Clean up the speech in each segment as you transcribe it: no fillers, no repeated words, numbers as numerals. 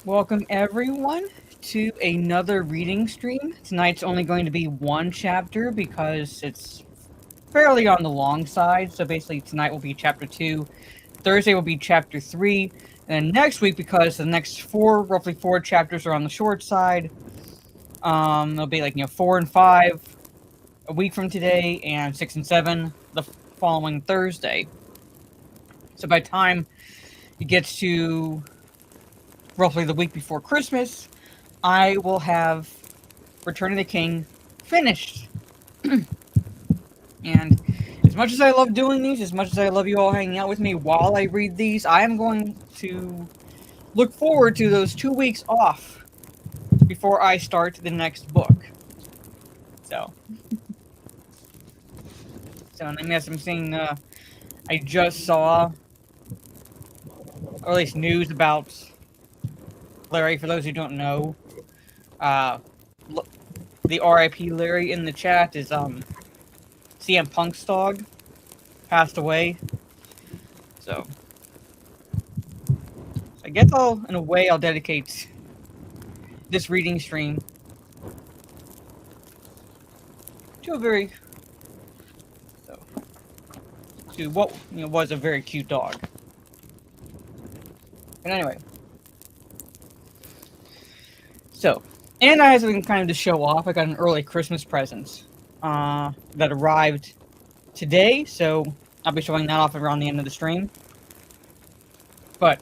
Welcome everyone to another reading stream. Tonight's only going to be one chapter because it's fairly on the long side. So basically tonight will be chapter 2, Thursday will be chapter 3, and then next week, because the next roughly four chapters are on the short side, it'll be like 4 and 5 a week from today, and 6 and 7 the following Thursday. So by the time it gets to roughly the week before Christmas, I will have Return of the King finished. And as much as I love doing these, as much as I love you all hanging out with me while I read these, I am going to look forward to those 2 weeks off before I start the next book. So and I guess I'm saying I just saw, or at least news about Larry. For those who don't know, the R.I.P. Larry in the chat is CM Punk's dog passed away. So I guess in a way, I'll dedicate this reading stream to what was a very cute dog. But anyway, and I have something kind of to show off. I got an early Christmas present that arrived today, so I'll be showing that off around the end of the stream. But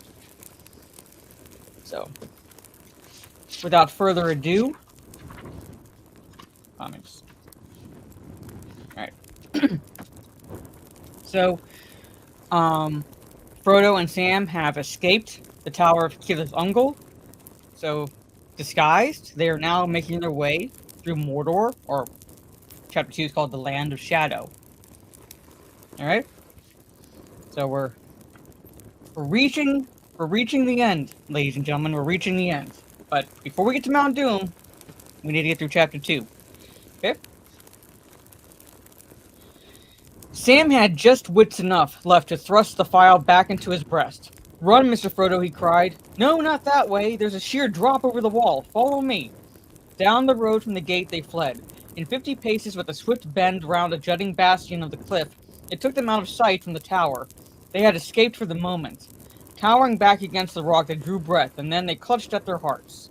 without further ado, comments. All right. So, Frodo and Sam have escaped the Tower of Cirith Ungol. So, disguised, they are now making their way through Mordor, or Chapter 2 is called the Land of Shadow. Alright? So we're reaching the end, ladies and gentlemen. We're reaching the end. But before we get to Mount Doom, we need to get through Chapter 2. Okay? Sam had just wits enough left to thrust the file back into his breast. "Run, Mr. Frodo," he cried. "No, not that way. There's a sheer drop over the wall. Follow me." Down the road from the gate they fled. In 50 paces, with a swift bend round a jutting bastion of the cliff, it took them out of sight from the tower. They had escaped for the moment. Cowering back against the rock, they drew breath, and then they clutched at their hearts.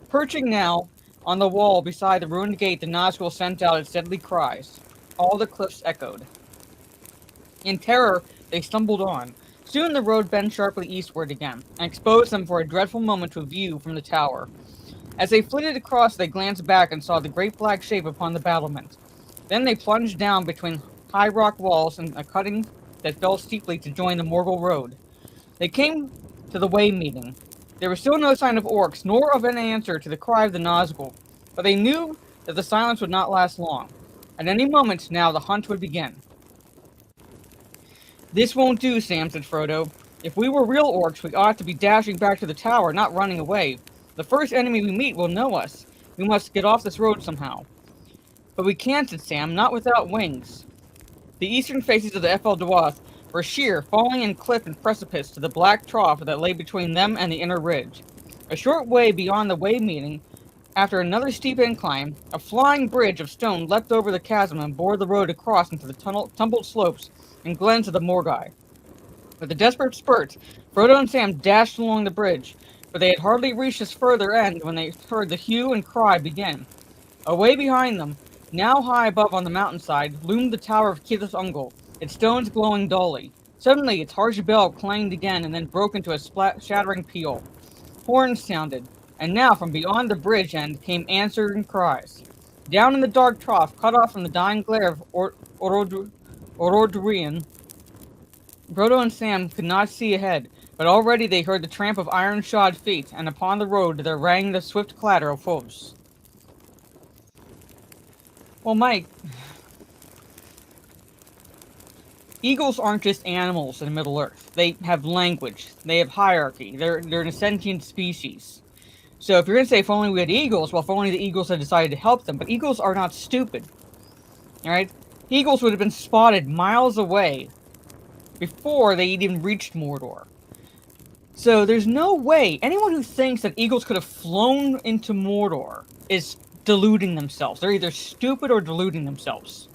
Perching now on the wall beside the ruined gate, the Nazgul sent out its deadly cries. All the cliffs echoed. In terror, they stumbled on. Soon the road bent sharply eastward again, and exposed them for a dreadful moment to view from the tower. As they flitted across, they glanced back and saw the great black shape upon the battlement. Then they plunged down between high rock walls and a cutting that fell steeply to join the Morgul road. They came to the way meeting. There was still no sign of orcs, nor of an answer to the cry of the Nazgul, but they knew that the silence would not last long. At any moment now, the hunt would begin. "This won't do, Sam," said Frodo. "If we were real orcs, we ought to be dashing back to the tower, not running away. The first enemy we meet will know us. We must get off this road somehow." "But we can't," said Sam, "not without wings." The eastern faces of the Efeldoath were sheer, falling in cliff and precipice to the black trough that lay between them and the inner ridge. A short way beyond the way meeting, after another steep incline, a flying bridge of stone leapt over the chasm and bore the road across into the tumbled slopes and glens of the Morgai. With a desperate spurt, Frodo and Sam dashed along the bridge, but they had hardly reached its further end when they heard the hue and cry begin. Away behind them, now high above on the mountainside, loomed the Tower of Cirith Ungol, its stones glowing dully. Suddenly, its harsh bell clanged again and then broke into a shattering peal. Horns sounded, and now from beyond the bridge end came answering cries. Down in the dark trough, cut off from the dying glare of Orodruin, Frodo and Sam could not see ahead, but already they heard the tramp of iron-shod feet, and upon the road there rang the swift clatter of hoofs. Well, Mike, eagles aren't just animals in Middle-earth. They have language. They have hierarchy. They're an sentient species. So if you're going to say if only we had eagles, well, if only the eagles had decided to help them. But eagles are not stupid. Alright? Eagles would have been spotted miles away before they even reached Mordor. So there's no way anyone who thinks that eagles could have flown into Mordor is deluding themselves. They're either stupid or deluding themselves.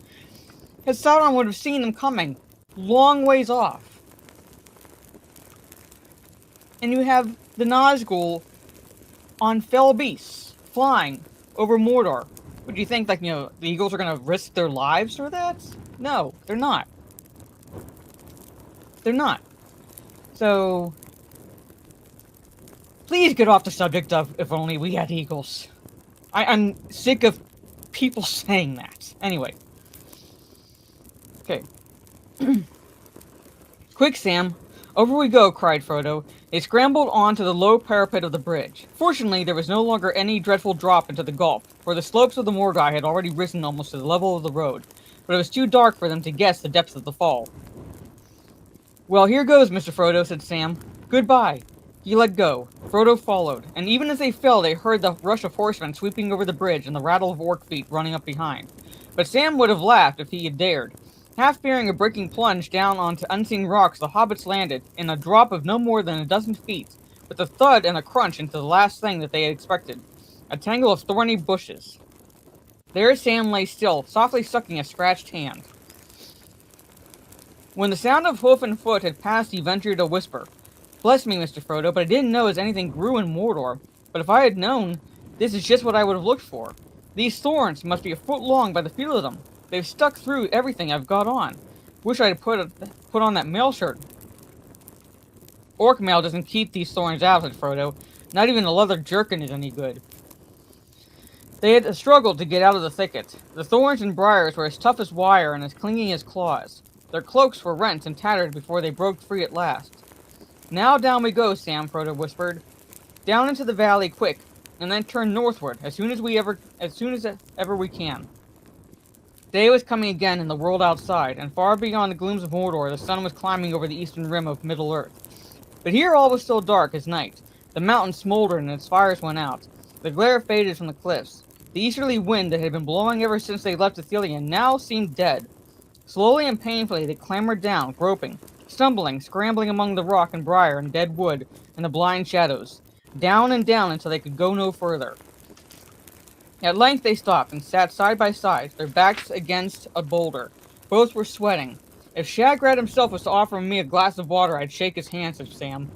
Because Sauron would have seen them coming long ways off. And you have the Nazgul on fell beasts flying over Mordor. Would you think, like, the eagles are going to risk their lives for that? No, they're not. They're not. So, please get off the subject of if only we had eagles. I'm sick of people saying that. Anyway. Okay. Quick, Sam. Over we go, cried Frodo. They scrambled onto the low parapet of the bridge. Fortunately, there was no longer any dreadful drop into the gulf, for the slopes of the Mordor had already risen almost to the level of the road, but it was too dark for them to guess the depth of the fall. Well, here goes, Mr. Frodo, said Sam. Goodbye. He let go. Frodo followed, and even as they fell, they heard the rush of horsemen sweeping over the bridge and the rattle of orc feet running up behind. But Sam would have laughed if he had dared. Half fearing a breaking plunge down onto unseen rocks, the hobbits landed, in a drop of no more than a dozen feet, with a thud and a crunch into the last thing that they had expected, a tangle of thorny bushes. There Sam lay still, softly sucking a scratched hand. When the sound of hoof and foot had passed, he ventured a whisper. Bless me, Mr. Frodo, but I didn't know as anything grew in Mordor. But if I had known, this is just what I would have looked for. These thorns must be a foot long by the feel of them. They've stuck through everything I've got on. Wish I'd put on that mail shirt. Orc mail doesn't keep these thorns out, said Frodo. Not even a leather jerkin is any good. They had struggled to get out of the thicket. The thorns and briars were as tough as wire and as clinging as claws. Their cloaks were rent and tattered before they broke free at last. Now down we go, Sam, Frodo whispered. Down into the valley quick, and then turn northward as soon as ever we can. Day was coming again in the world outside, and far beyond the glooms of Mordor, the sun was climbing over the eastern rim of Middle-earth. But here all was still dark as night. The mountains smoldered and its fires went out. The glare faded from the cliffs. The easterly wind that had been blowing ever since they left Ithilien now seemed dead. Slowly and painfully they clambered down, groping, stumbling, scrambling among the rock and briar and dead wood and the blind shadows, down and down until they could go no further. At length they stopped and sat side by side, their backs against a boulder. Both were sweating. If Shagrat himself was to offer me a glass of water, I'd shake his hand, said Sam.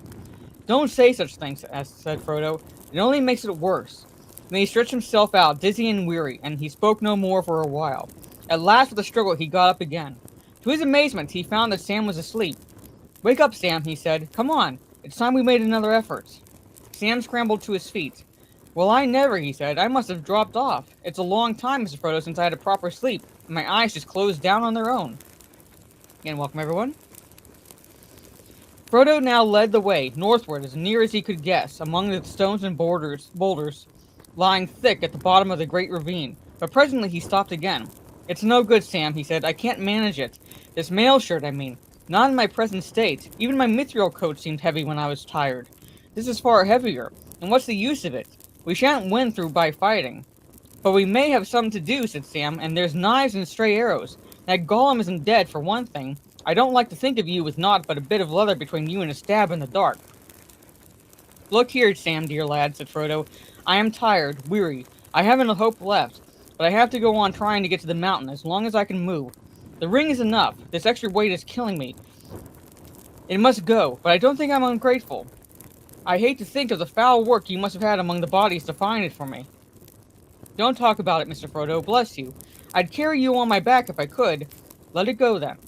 Don't say such things, said Frodo. It only makes it worse. Then he stretched himself out, dizzy and weary, and he spoke no more for a while. At last, with a struggle, he got up again. To his amazement, he found that Sam was asleep. Wake up, Sam, he said. Come on. It's time we made another effort. Sam scrambled to his feet. Well, I never, he said. I must have dropped off. It's a long time, Mr. Frodo, since I had a proper sleep, and my eyes just closed down on their own. Again, welcome, everyone. Frodo now led the way, northward, as near as he could guess, among the stones and boulders lying thick at the bottom of the great ravine. But presently he stopped again. It's no good, Sam, he said. I can't manage it. This mail shirt, I mean. Not in my present state. Even my mithril coat seemed heavy when I was tired. This is far heavier. And what's the use of it? We shan't win through by fighting. But we may have something to do, said Sam, and there's knives and stray arrows. That Gollum isn't dead, for one thing. I don't like to think of you with naught but a bit of leather between you and a stab in the dark. Look here, Sam, dear lad, said Frodo. I am tired, weary. I haven't a hope left, but I have to go on trying to get to the mountain as long as I can move. The ring is enough. This extra weight is killing me. It must go, but I don't think I'm ungrateful. I hate to think of the foul work you must have had among the bodies to find it for me. Don't talk about it, Mr. Frodo, bless you. I'd carry you on my back if I could. Let it go, then.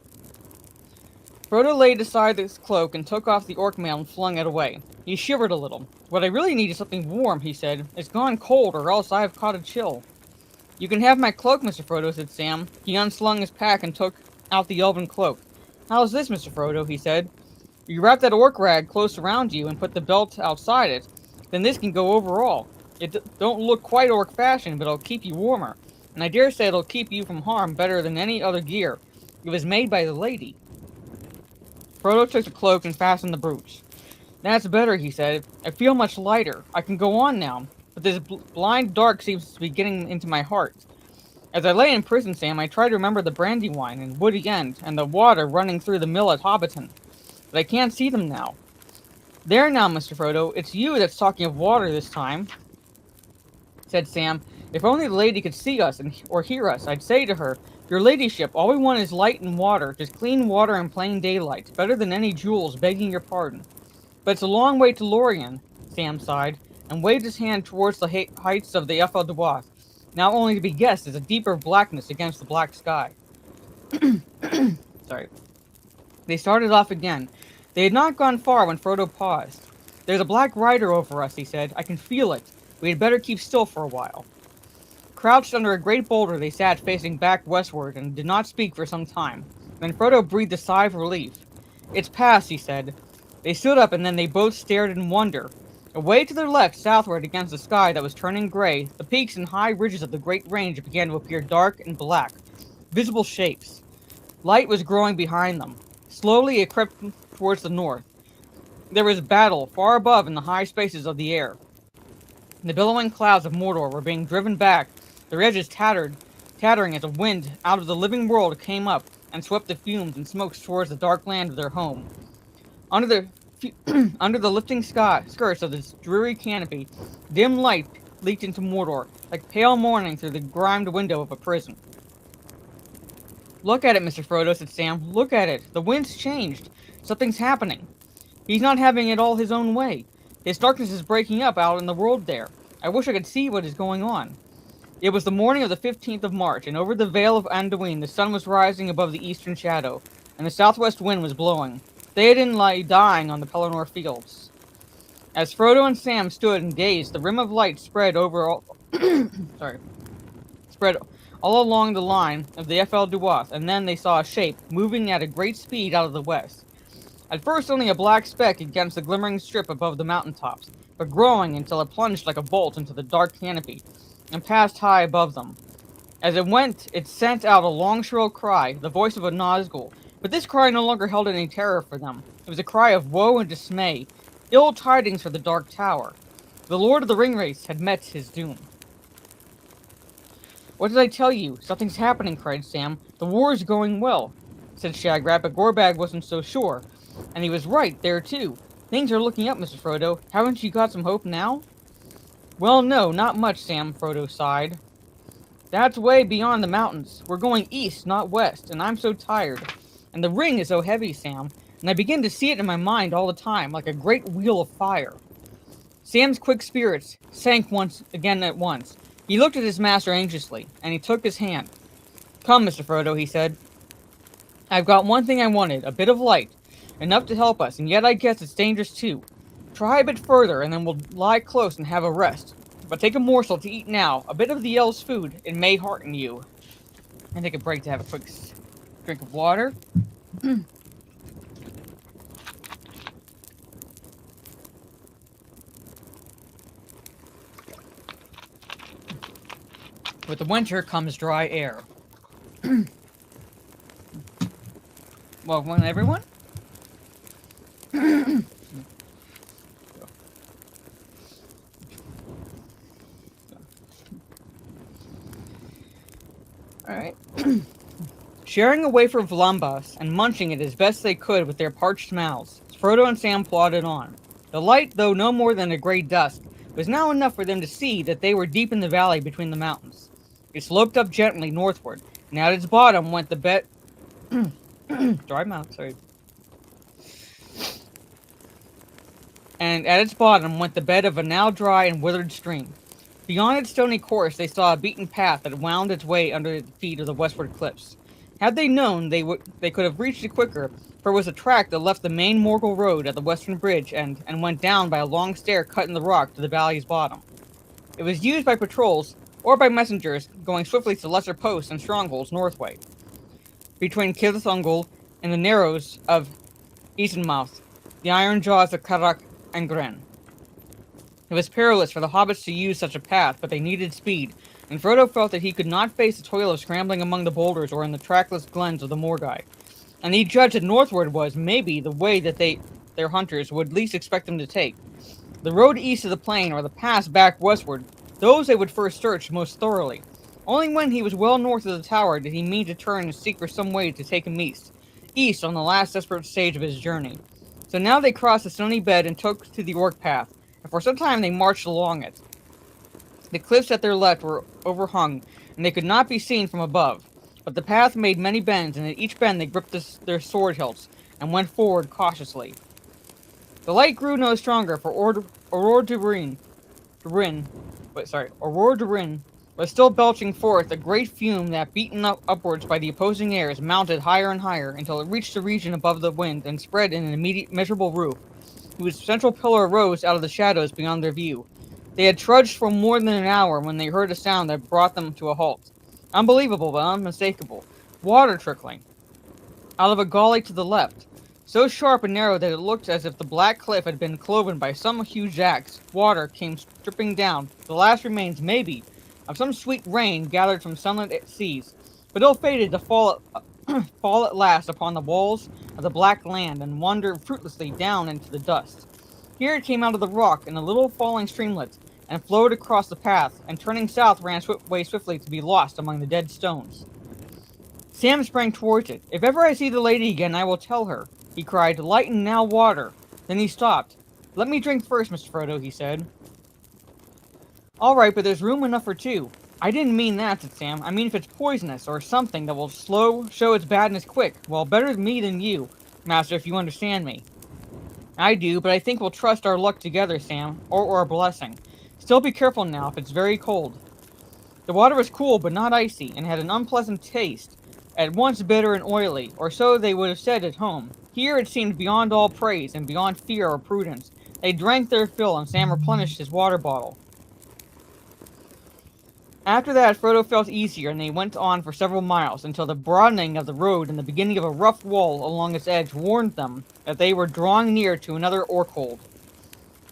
Frodo laid aside his cloak and took off the orc mail and flung it away. He shivered a little. What I really need is something warm, he said. It's gone cold, or else I have caught a chill. You can have my cloak, Mr. Frodo, said Sam. He unslung his pack and took out the elven cloak. How's this, Mr. Frodo, he said. You wrap that orc rag close around you and put the belt outside it, then this can go over all. It don't look quite orc fashion, but it'll keep you warmer. And I dare say it'll keep you from harm better than any other gear. It was made by the lady. Frodo took the cloak and fastened the brooch. That's better, he said. I feel much lighter. I can go on now, but this blind dark seems to be getting into my heart. As I lay in prison, Sam, I tried to remember the Brandywine and Woody End and the water running through the mill at Hobbiton, but I can't see them now. There now, Mr. Frodo, it's you that's talking of water this time, said Sam. If only the lady could see us or hear us, I'd say to her, Your ladyship, all we want is light and water, just clean water and plain daylight, better than any jewels, begging your pardon. But it's a long way to Lorien, Sam sighed, and waved his hand towards the heights of the Eiffel d'Oise, now only to be guessed as a deeper blackness against the black sky. Sorry. They started off again. They had not gone far when Frodo paused. There's a black rider over us, he said. I can feel it. We had better keep still for a while. Crouched under a great boulder, they sat facing back westward and did not speak for some time. Then Frodo breathed a sigh of relief. It's past, he said. They stood up and then they both stared in wonder. Away to their left, southward against the sky that was turning gray, the peaks and high ridges of the great range began to appear dark and black, visible shapes. Light was growing behind them. Slowly it crept towards the north. There was battle far above in the high spaces of the air. The billowing clouds of Mordor were being driven back, their edges tattering as a wind out of the living world came up and swept the fumes and smokes towards the dark land of their home. Under the lifting skirts of this dreary canopy, dim light leaked into Mordor, like pale morning through the grimed window of a prison. Look at it, Mr. Frodo, said Sam. Look at it. The wind's changed. Something's happening. He's not having it all his own way. His darkness is breaking up out in the world there. I wish I could see what is going on. It was the morning of the 15th of March, and over the Vale of Anduin the sun was rising above the eastern shadow, and the southwest wind was blowing. Theoden lay dying on the Pelennor fields. As Frodo and Sam stood and gazed, the rim of light spread all along the line of the Eiffel d'Oise, and then they saw a shape moving at a great speed out of the west. At first only a black speck against the glimmering strip above the mountaintops, but growing until it plunged like a bolt into the dark canopy, and passed high above them. As it went, it sent out a long shrill cry, the voice of a Nazgul, but this cry no longer held any terror for them. It was a cry of woe and dismay, ill tidings for the Dark Tower. The Lord of the Ringwraiths had met his doom. What did I tell you? Something's happening, cried Sam. The war is going well, said Shagrat, but Gorbag wasn't so sure. And he was right, there too. Things are looking up, Mr. Frodo. Haven't you got some hope now? Well, no, not much, Sam, Frodo sighed. That's way beyond the mountains. We're going east, not west, and I'm so tired. And the ring is so heavy, Sam, and I begin to see it in my mind all the time, like a great wheel of fire. Sam's quick spirits sank again at once. He looked at his master anxiously, and he took his hand. Come, Mr. Frodo, he said. I've got one thing I wanted, a bit of light. Enough to help us, and yet I guess it's dangerous too. Try a bit further, and then we'll lie close and have a rest. But take a morsel to eat now, a bit of the elves' food. It may hearten you. And take a break to have a quick drink of water. With the winter comes dry air. Welcome, everyone. Alright. Sharing a wafer of lambas and munching it as best they could with their parched mouths, Frodo and Sam plodded on. The light, though no more than a gray dusk, was now enough for them to see that they were deep in the valley between the mountains. It sloped up gently northward, and at its bottom went the dry mouth, sorry. And at its bottom went the bed of a now dry and withered stream. Beyond its stony course, they saw a beaten path that wound its way under the feet of the westward cliffs. Had they known, they could have reached it quicker, for it was a track that left the main Morgul road at the western bridge and went down by a long stair cut in the rock to the valley's bottom. It was used by patrols or by messengers going swiftly to lesser posts and strongholds northway, between Cirith Ungol and the narrows of Eatonmouth, the iron jaws of Carak and Gren. It was perilous for the hobbits to use such a path, but they needed speed, and Frodo felt that he could not face the toil of scrambling among the boulders or in the trackless glens of the Morgai, and he judged that northward was, maybe, the way that their hunters would least expect them to take. The road east of the plain or the pass back westward, those they would first search most thoroughly. Only when he was well north of the tower did he mean to turn and seek for some way to take him east on the last desperate stage of his journey. So now they crossed the stony bed and took to the orc path, and for some time they marched along it. The cliffs at their left were overhung, and they could not be seen from above. But the path made many bends, and at each bend they gripped their sword hilts and went forward cautiously. The light grew no stronger, for Aurora Durin was still belching forth a great fume that, beaten upwards by the opposing airs, mounted higher and higher until it reached the region above the wind and spread in an immediate measurable roof, whose central pillar rose out of the shadows beyond their view. They had trudged for more than an hour when they heard a sound that brought them to a halt. Unbelievable, but unmistakable. Water trickling out of a gully to the left, so sharp and narrow that it looked as if the black cliff had been cloven by some huge axe. Water came dripping down, the last remains, maybe, of some sweet rain gathered from sunlit seas, but ill-fated to fall at last upon the walls of the black land and wander fruitlessly down into the dust. Here it came out of the rock in a little falling streamlet, and flowed across the path, and turning south ran away swiftly to be lost among the dead stones. Sam sprang towards it. "If ever I see the lady again, I will tell her," he cried. "Lighten now water." Then he stopped. "Let me drink first, Mr. Frodo," he said. "All right, but there's room enough for two." "I didn't mean that," said Sam. "I mean if it's poisonous, or something that will show its badness quick. Well, better me than you, Master, if you understand me." "I do, but I think we'll trust our luck together, Sam, or our blessing. Still be careful now, if it's very cold." The water was cool, but not icy, and had an unpleasant taste, at once bitter and oily, or so they would have said at home. Here it seemed beyond all praise, and beyond fear or prudence. They drank their fill, and Sam replenished his water bottle. After that, Frodo felt easier, and they went on for several miles, until the broadening of the road and the beginning of a rough wall along its edge warned them that they were drawing near to another orc-hold.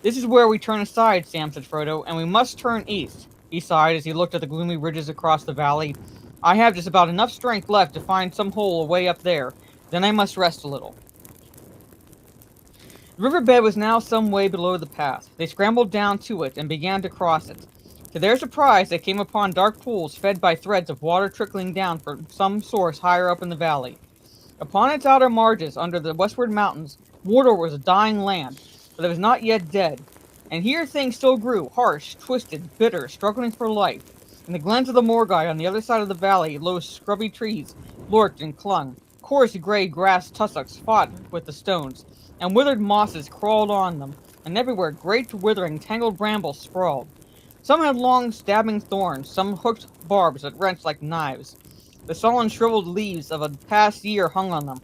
"This is where we turn aside," Sam said Frodo, "and we must turn east." He sighed as he looked at the gloomy ridges across the valley. "I have just about enough strength left to find some hole away up there. Then I must rest a little." The riverbed was now some way below the path. They scrambled down to it and began to cross it. To their surprise, they came upon dark pools fed by threads of water trickling down from some source higher up in the valley. Upon its outer marges, under the westward mountains, Mordor was a dying land, but it was not yet dead. And here things still grew, harsh, twisted, bitter, struggling for life. In the glens of the Morgai on the other side of the valley, low scrubby trees lurked and clung. Coarse gray grass tussocks fought with the stones, and withered mosses crawled on them, and everywhere great withering, tangled brambles sprawled. Some had long, stabbing thorns, some hooked barbs that wrenched like knives. The sullen, shriveled leaves of a past year hung on them,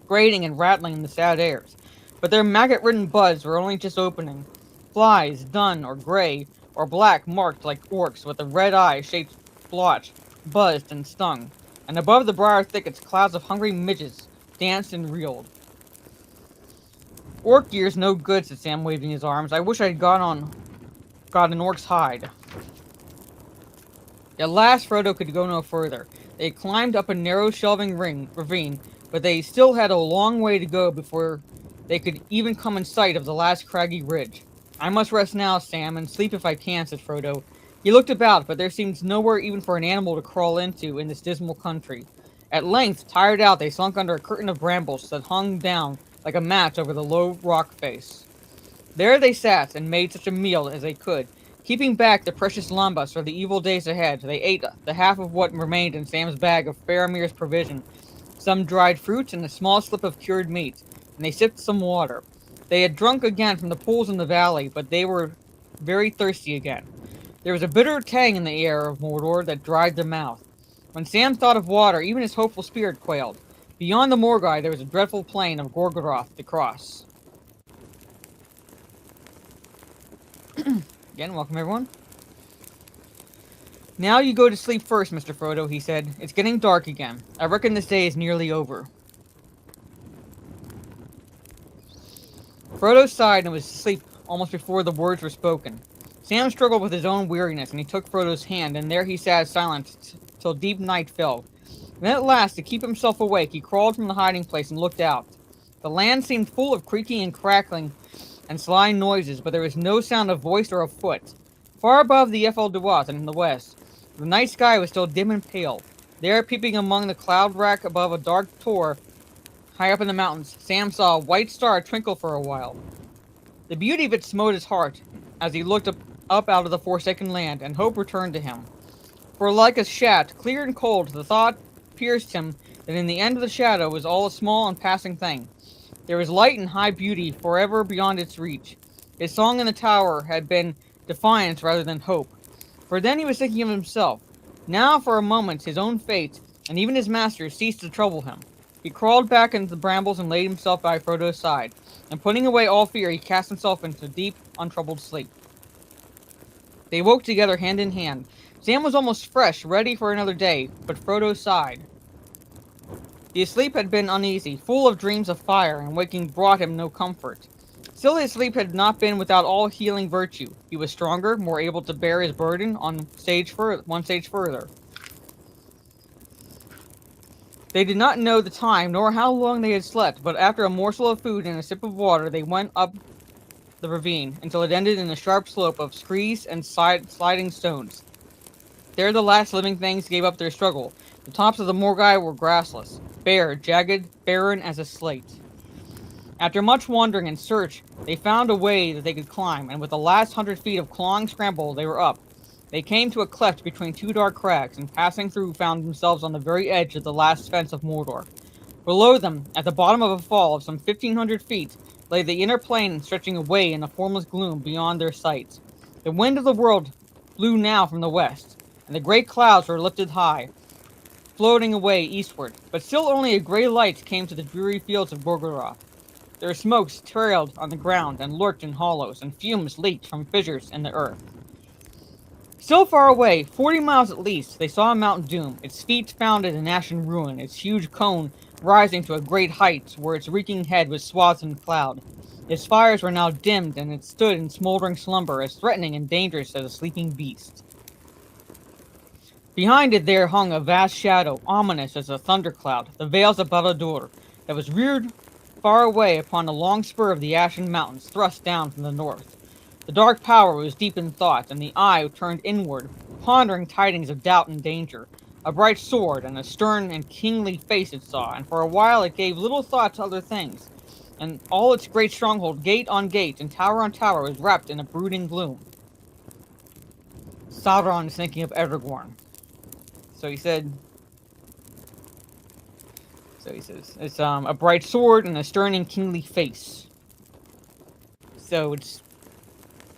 grating and rattling in the sad airs. But their maggot-ridden buds were only just opening. Flies, dun or gray or black, marked like orcs with a red eye-shaped blotch, buzzed and stung. And above the briar thickets, clouds of hungry midges danced and reeled. "Orc gear's no good," said Sam, waving his arms. "I wish I'd got an orc's hide." At last, Frodo could go no further. They climbed up a narrow, shelving ravine, but they still had a long way to go before they could even come in sight of the last craggy ridge. "I must rest now, Sam, and sleep if I can," said Frodo. He looked about, but there seemed nowhere even for an animal to crawl into in this dismal country. At length, tired out, they slunk under a curtain of brambles that hung down like a mat over the low rock face. There they sat and made such a meal as they could. Keeping back the precious lambas for the evil days ahead, they ate the half of what remained in Sam's bag of Faramir's provision, some dried fruit and a small slip of cured meat, and they sipped some water. They had drunk again from the pools in the valley, but they were very thirsty again. There was a bitter tang in the air of Mordor that dried their mouth. When Sam thought of water, even his hopeful spirit quailed. Beyond the Morgai, there was a dreadful plain of Gorgoroth to cross. Again, welcome everyone. "Now you go to sleep first, Mr. Frodo," he said. "It's getting dark again. I reckon this day is nearly over." Frodo sighed and was asleep almost before the words were spoken. Sam struggled with his own weariness, and he took Frodo's hand, and there he sat silent till deep night fell. Then at last, to keep himself awake, he crawled from the hiding place and looked out. The land seemed full of creaking and crackling and sly noises, but there was no sound of voice or of foot. Far above the Ephel Duath in the west, the night sky was still dim and pale. There, peeping among the cloud rack above a dark tor, High up in the mountains, Sam saw a white star twinkle for a while. The beauty of it smote his heart as he looked up out of the forsaken land, and hope returned to him. For like a shaft, clear and cold, the thought pierced him that in the end of the shadow was all a small and passing thing. There was light and high beauty forever beyond its reach. His song in the tower had been defiance rather than hope. For then he was thinking of himself. Now, for a moment, his own fate, and even his master's, ceased to trouble him. He crawled back into the brambles and laid himself by Frodo's side, and putting away all fear, he cast himself into deep, untroubled sleep. They woke together hand in hand. Sam was almost fresh, ready for another day, but Frodo sighed. The sleep had been uneasy, full of dreams of fire, and waking brought him no comfort. Still, his sleep had not been without all healing virtue. He was stronger, more able to bear his burden on one stage further. They did not know the time, nor how long they had slept, but after a morsel of food and a sip of water, they went up the ravine, until it ended in a sharp slope of screes and sliding stones. There the last living things gave up their struggle. The tops of the Morgai were grassless, bare, jagged, barren as a slate. After much wandering and search, they found a way that they could climb, and with the last 100 feet of clawing scramble, they were up. They came to a cleft between two dark crags, and passing through found themselves on the very edge of the last fence of Mordor. Below them, at the bottom of a fall of some 1,500 feet, lay the inner plain stretching away in a formless gloom beyond their sight. The wind of the world blew now from the west, and the great clouds were lifted high, floating away eastward, but still only a gray light came to the dreary fields of Gorgoroth. Their smokes trailed on the ground and lurked in hollows, and fumes leaked from fissures in the earth. Still far away, 40 miles at least, they saw Mount Doom, its feet founded in ashen ruin, its huge cone rising to a great height where its reeking head was swathed in cloud. Its fires were now dimmed, and it stood in smoldering slumber, as threatening and dangerous as a sleeping beast. Behind it there hung a vast shadow, ominous as a thundercloud, the Vales of Barad-dûr, that was reared far away upon a long spur of the Ashen Mountains, thrust down from the north. The dark power was deep in thought, and the eye turned inward, pondering tidings of doubt and danger. A bright sword and a stern and kingly face it saw, and for a while it gave little thought to other things. And all its great stronghold, gate on gate and tower on tower, was wrapped in a brooding gloom. Sauron is thinking of Aragorn. So he says, it's a bright sword and a stern and kingly face. So it's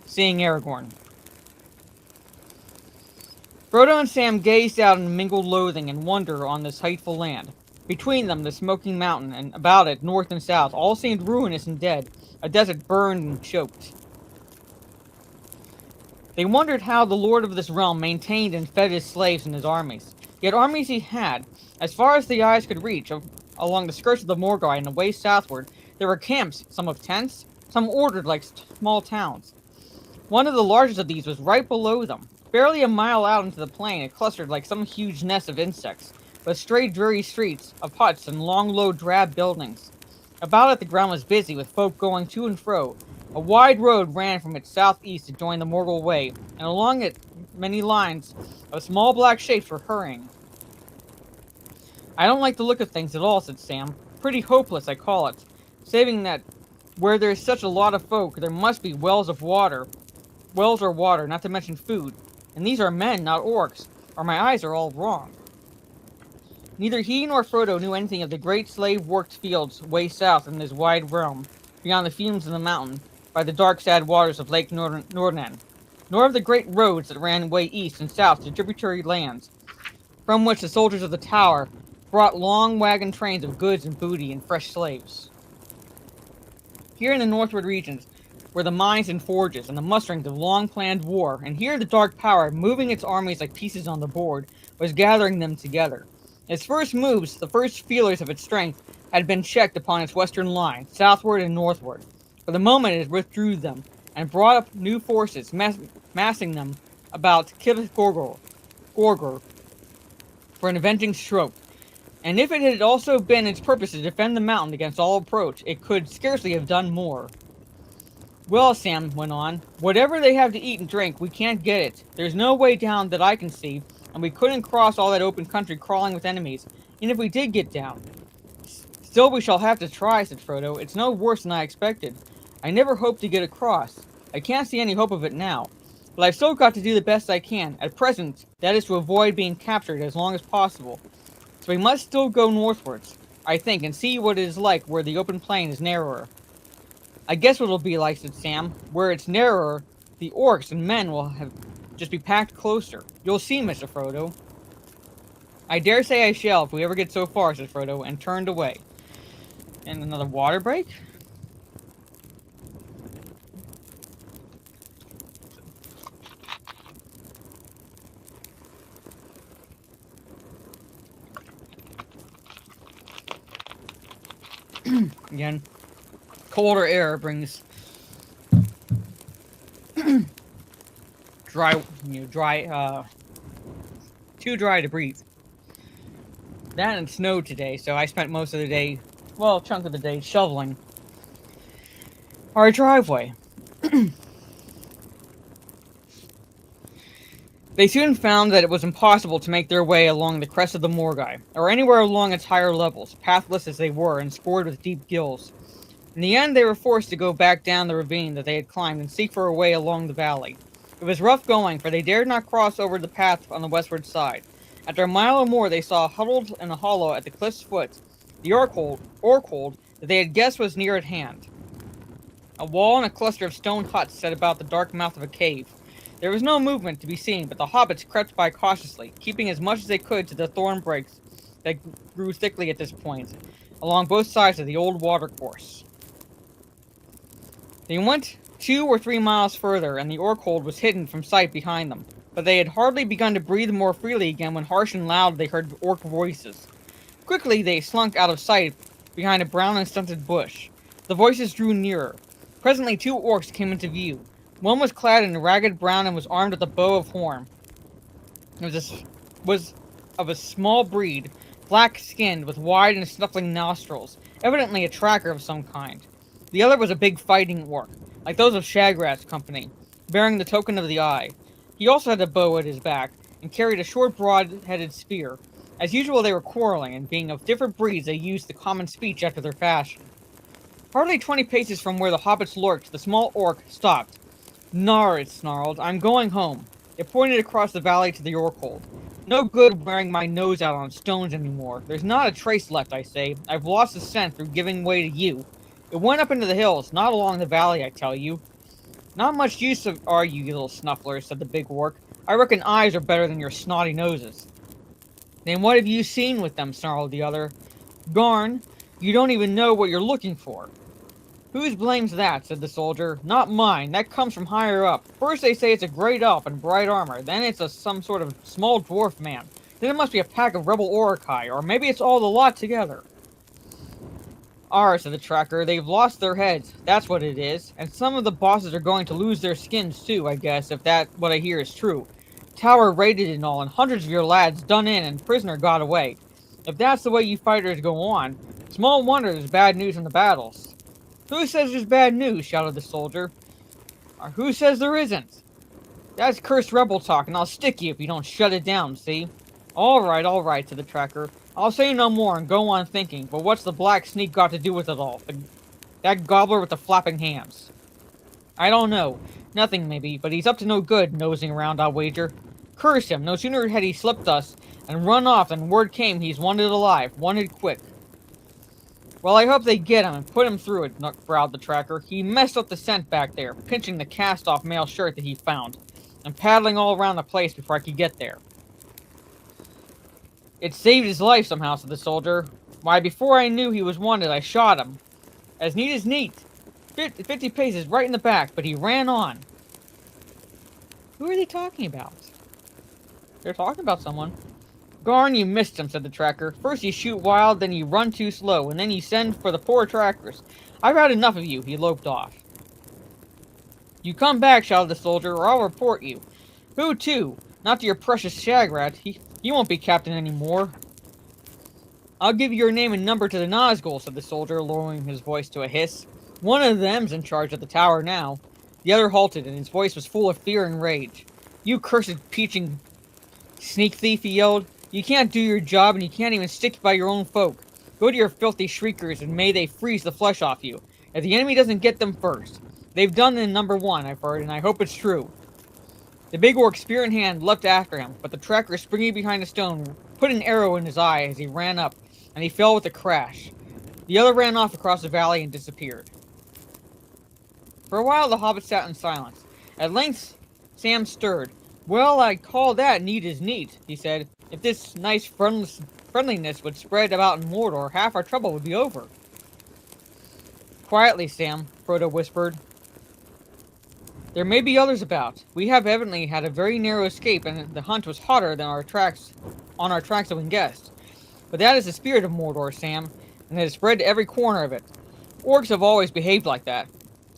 seeing Aragorn. Frodo and Sam gazed out in mingled loathing and wonder on this hateful land. Between them, the smoking mountain, and about it, north and south, all seemed ruinous and dead, a desert burned and choked. They wondered how the lord of this realm maintained and fed his slaves and his armies. Yet armies he had. As far as the eyes could reach, along the skirts of the Morgai and away southward, there were camps, some of tents, some ordered like small towns. One of the largest of these was right below them. Barely a mile out into the plain, it clustered like some huge nest of insects, with straight dreary streets of huts and long, low, drab buildings. About it the ground was busy, with folk going to and fro. A wide road ran from its southeast to join the Morgul Way, and along it many lines of small black shapes were hurrying. "I don't like the look of things at all," said Sam. "Pretty hopeless, I call it. Saving that where there's such a lot of folk, there must be wells or water, not to mention food. And these are men, not orcs, or my eyes are all wrong." Neither he nor Frodo knew anything of the great slave-worked fields way south in this wide realm, beyond the fumes of the mountain, by the dark, sad waters of Lake Nordnen, nor of the great roads that ran way east and south to tributary lands, from which the soldiers of the Tower brought long wagon trains of goods and booty and fresh slaves. Here in the northward regions were the mines and forges and the musterings of long-planned war, and here the Dark Power, moving its armies like pieces on the board, was gathering them together. Its first moves, the first feelers of its strength, had been checked upon its western line, southward and northward. For the moment it withdrew them, and brought up new forces, massing them about Cirith Ungol for an avenging stroke. And if it had also been its purpose to defend the mountain against all approach, it could scarcely have done more. "Well," Sam went on, "whatever they have to eat and drink, we can't get it. There's no way down that I can see, and we couldn't cross all that open country crawling with enemies, even if we did get down. Still, we shall have to try, said Frodo. It's no worse than I expected. I never hoped to get across. I can't see any hope of it now. But I've still got to do the best I can. At present, that is to avoid being captured as long as possible. So we must still go northwards, I think, and see what it is like where the open plain is narrower. I guess what it'll be like, said Sam. Where it's narrower, the orcs and men will have just be packed closer. You'll see, Mr. Frodo. I dare say I shall if we ever get so far, said Frodo, and turned away. And another water break? Again, colder air brings too dry to breathe. That and snow today, so I spent most of the day, well, a chunk of the day, shoveling our driveway. They soon found that it was impossible to make their way along the crest of the Morgai, or anywhere along its higher levels, pathless as they were and scored with deep gills. In the end, they were forced to go back down the ravine that they had climbed and seek for a way along the valley. It was rough going, for they dared not cross over the path on the westward side. After a mile or more, they saw huddled in a hollow at the cliff's foot the orc hold that they had guessed was near at hand. A wall and a cluster of stone huts set about the dark mouth of a cave. There was no movement to be seen, but the hobbits crept by cautiously, keeping as much as they could to the thorn brakes that grew thickly at this point, along both sides of the old watercourse. They went 2 or 3 miles further, and the orc hold was hidden from sight behind them, but they had hardly begun to breathe more freely again when harsh and loud they heard orc voices. Quickly they slunk out of sight behind a brown and stunted bush. The voices drew nearer. Presently 2 orcs came into view. One was clad in ragged brown and was armed with a bow of horn. It was of a small breed, black-skinned, with wide and snuffling nostrils, evidently a tracker of some kind. The other was a big fighting orc, like those of Shagrat's company, bearing the token of the eye. He also had a bow at his back, and carried a short, broad-headed spear. As usual, they were quarreling, and being of different breeds, they used the common speech after their fashion. Hardly 20 paces from where the hobbits lurked, the small orc stopped. "Nar," it snarled, "I'm going home." It pointed across the valley to the orc hold. "No good wearing my nose out on stones anymore. There's not a trace left, I say. I've lost the scent through giving way to you. It went up into the hills, not along the valley, I tell you." "Not much use are you little snufflers," said the big orc. "I reckon eyes are better than your snotty noses." "Then what have you seen with them?" snarled the other. "Garn, you don't even know what you're looking for." "Whose blame's that?" said the soldier. "Not mine. That comes from higher up. First they say it's a great elf in bright armor, then it's some sort of small dwarf man. Then it must be a pack of rebel Orokai, or maybe it's all the lot together." "Arr," said the tracker, "they've lost their heads. That's what it is. And some of the bosses are going to lose their skins too, I guess, if that what I hear is true. Tower raided and all, and hundreds of your lads done in and prisoner got away. If that's the way you fighters go on, small wonder there's bad news in the battles." "Who says there's bad news?" shouted the soldier. "Or who says there isn't? That's cursed rebel talk, and I'll stick you if you don't shut it down, see?" All right, said the tracker. "I'll say no more and go on thinking, but what's the black sneak got to do with it all? That gobbler with the flapping hands." "I don't know. Nothing, maybe, but he's up to no good, nosing around, I'll wager. Curse him, no sooner had he slipped us and run off than word came he's wanted alive, wanted quick." "Well, I hope they get him and put him through it," growled the tracker. "He messed up the scent back there, pinching the cast-off male shirt that he found, and paddling all around the place before I could get there." "It saved his life somehow," said the soldier. "Why, before I knew he was wanted, I shot him. As neat as neat. 50 paces right in the back, but he ran on." Who are they talking about? They're talking about someone. "Garn, you missed him," said the tracker. "First you shoot wild, then you run too slow, and then you send for the poor trackers. I've had enough of you." He loped off. "You come back," shouted the soldier, "or I'll report you." "Who to? Not to your precious Shagrat. He won't be captain anymore." "I'll give you your name and number to the Nazgul," said the soldier, lowering his voice to a hiss. "One of them's in charge of the tower now." The other halted, and his voice was full of fear and rage. "You cursed peaching sneak thief," he yelled. "You can't do your job, and you can't even stick by your own folk. Go to your filthy shriekers, and may they freeze the flesh off you, if the enemy doesn't get them first. They've done in number 1, I've heard, and I hope it's true. The big orc, spear in hand, leapt after him, but the tracker, springing behind a stone, put an arrow in his eye as he ran up, and he fell with a crash. The other ran off across the valley and disappeared. For a while the hobbit sat in silence. At length Sam stirred. "Well, I call that neat as neat," he said. "If this nice friendliness would spread about in Mordor, half our trouble would be over." "Quietly, Sam," Frodo whispered. "There may be others about. We have evidently had a very narrow escape, and the hunt was hotter than on our tracks than we guessed. But that is the spirit of Mordor, Sam, and it has spread to every corner of it. Orcs have always behaved like that,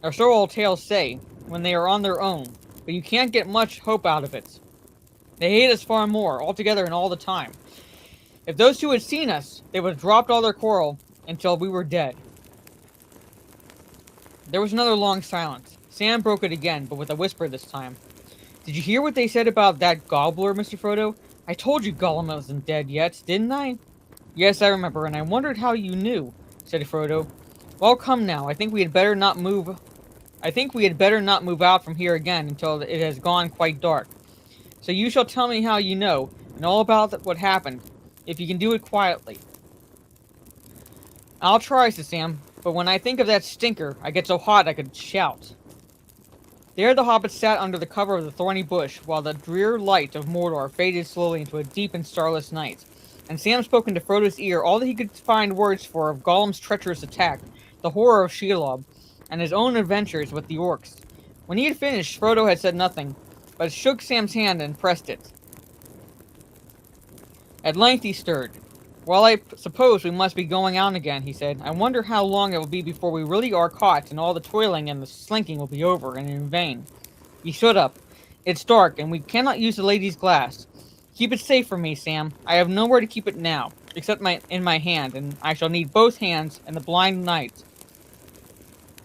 or so old tales say, when they are on their own, but you can't get much hope out of it. They hate us far more, altogether and all the time. If those two had seen us, they would have dropped all their quarrel until we were dead." There was another long silence. Sam broke it again, but with a whisper this time. "Did you hear what they said about that gobbler, Mr. Frodo? I told you Gollum wasn't dead yet, didn't I?" "Yes, I remember, and I wondered how you knew," said Frodo. "Well, come now. I think we had better not move out from here again until it has gone quite dark. So you shall tell me how you know, and all about what happened, if you can do it quietly." "I'll try," said Sam, "but when I think of that stinker, I get so hot I could shout." There the hobbits sat under the cover of the thorny bush, while the drear light of Mordor faded slowly into a deep and starless night, and Sam spoke into Frodo's ear all that he could find words for of Gollum's treacherous attack, the horror of Shelob, and his own adventures with the orcs. When he had finished, Frodo had said nothing, but shook Sam's hand and pressed it. At length he stirred. "Well, I suppose we must be going on again," he said. "I wonder how long it will be before we really are caught, and all the toiling and the slinking will be over, and in vain." He stood up. "It's dark, and we cannot use the lady's glass. Keep it safe for me, Sam. I have nowhere to keep it now, except in my hand, and I shall need both hands and the blind night.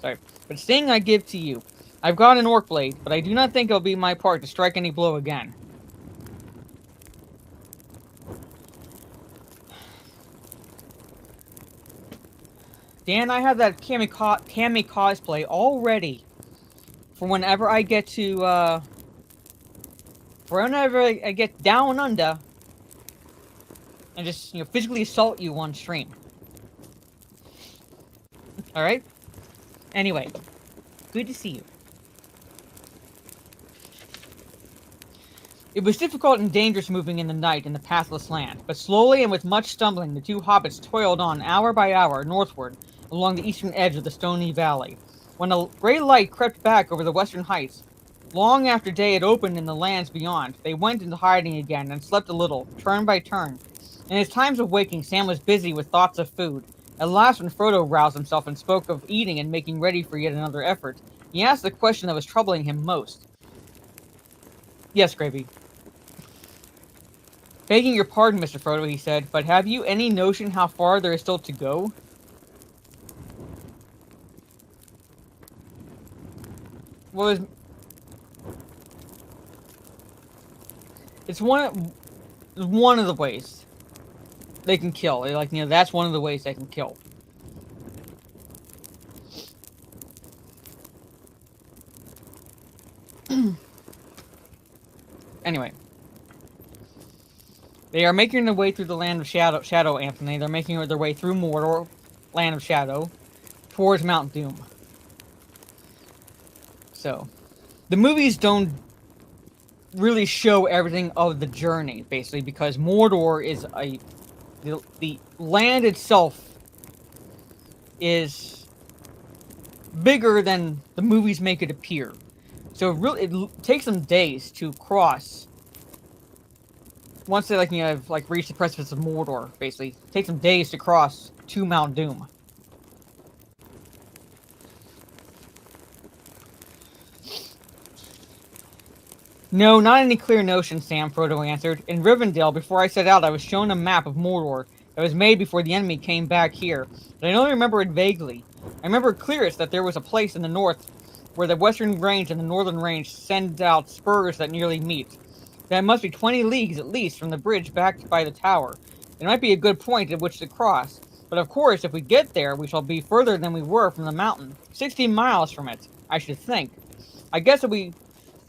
But sting I give to you. I've got an orc blade, but I do not think it'll be my part to strike any blow again." Dan, I have that Cammy cosplay all ready for whenever I get to, whenever I get down under and just, physically assault you on stream. Alright? Anyway, good to see you. It was difficult and dangerous moving in the night in the pathless land, but slowly and with much stumbling the two hobbits toiled on hour by hour northward along the eastern edge of the stony valley. When a gray light crept back over the western heights, long after day had opened in the lands beyond, they went into hiding again and slept a little, turn by turn. In his times of waking, Sam was busy with thoughts of food. At last, when Frodo roused himself and spoke of eating and making ready for yet another effort, he asked the question that was troubling him most. "Yes, Gravy." "Begging your pardon, Mr. Frodo," he said, "but have you any notion how far there is still to go?" Well, it's one of the ways they can kill. That's one of the ways they can kill. Anyway. They are making their way through the land of Shadow, Anthony. They're making their way through Mordor, land of Shadow, towards Mount Doom. So, the movies don't really show everything of the journey, basically, because Mordor is the land itself is bigger than the movies make it appear. So it takes them days to cross. Once they have reached the precipice of Mordor, basically, it takes them days to cross to Mount Doom. "No, not any clear notion, Sam," Frodo answered. "In Rivendell, before I set out, I was shown a map of Mordor that was made before the enemy came back here, but I only remember it vaguely. I remember clearest that there was a place in the north where the western range and the northern range send out spurs that nearly meet. That must be 20 leagues at least from the bridge backed by the tower. It might be a good point at which to cross. But of course, if we get there, we shall be further than we were from the mountain. 60 miles from it, I should think. I guess that we